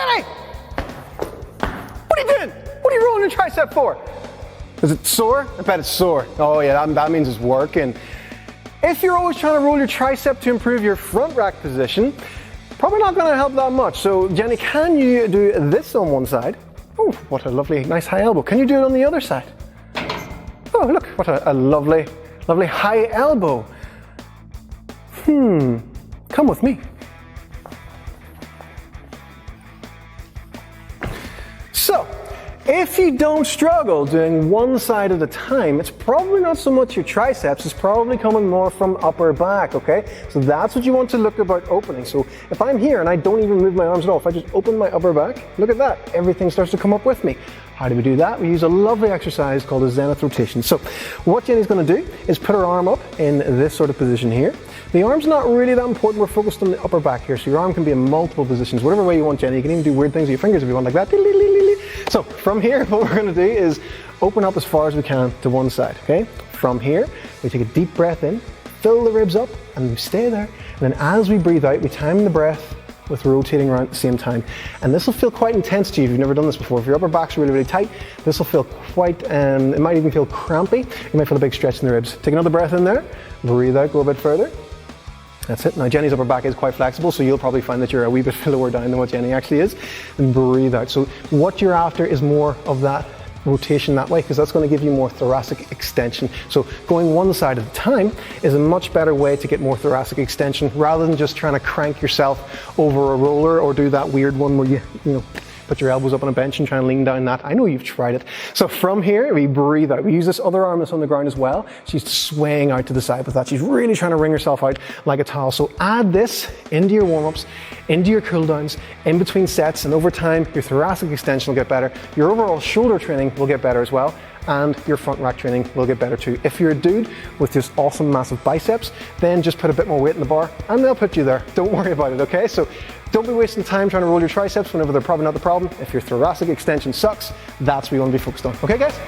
Jenny! What are you doing? What are you rolling your tricep for? Is it sore? I bet it's sore. Oh yeah, that means it's working. If you're always trying to roll your tricep to improve your front rack position, probably not going to help that much. So Jenny, can you do this on one side? Oh, what a lovely, nice high elbow. Can you do it on the other side? Oh, look, what a lovely, lovely high elbow. Come with me. So, if you don't struggle doing one side at a time, it's probably not so much your triceps, it's probably coming more from upper back, okay? So that's what you want to look about opening. So if I'm here and I don't even move my arms at all, if I just open my upper back, look at that, everything starts to come up with me. How do we do that? We use a lovely exercise called a zenith rotation. So what Jenny's going to do is put her arm up in this sort of position here. The arm's not really that important, we're focused on the upper back here, so your arm can be in multiple positions, whatever way you want, Jenny. You can even do weird things with your fingers if you want, like that. So from here, what we're going to do is open up as far as we can to one side, okay? From here, we take a deep breath in, fill the ribs up, and we stay there. And then as we breathe out, we time the breath with rotating around at the same time. And this will feel quite intense to you if you've never done this before. If your upper back's really, really tight, this will feel quite, it might even feel crampy. You might feel a big stretch in the ribs. Take another breath in there, breathe out, go a bit further. That's it. Now Jenny's upper back is quite flexible, so you'll probably find that you're a wee bit lower down than what Jenny actually is. And breathe out. So what you're after is more of that rotation that way, because that's going to give you more thoracic extension. So going one side at a time is a much better way to get more thoracic extension, rather than just trying to crank yourself over a roller or do that weird one where you put your elbows up on a bench and try and lean down that. I know you've tried it. So from here, we breathe out. We use this other arm that's on the ground as well. She's swaying out to the side with that. She's really trying to wring herself out like a towel. So add this into your warm-ups, into your cool downs, in between sets, and over time, your thoracic extension will get better. Your overall shoulder training will get better as well, and your front rack training will get better too. If you're a dude with just awesome massive biceps, then just put a bit more weight in the bar and they'll put you there. Don't worry about it, okay? So don't be wasting time trying to roll your triceps whenever they're probably not the problem. If your thoracic extension sucks, that's what you want to be focused on. Okay guys?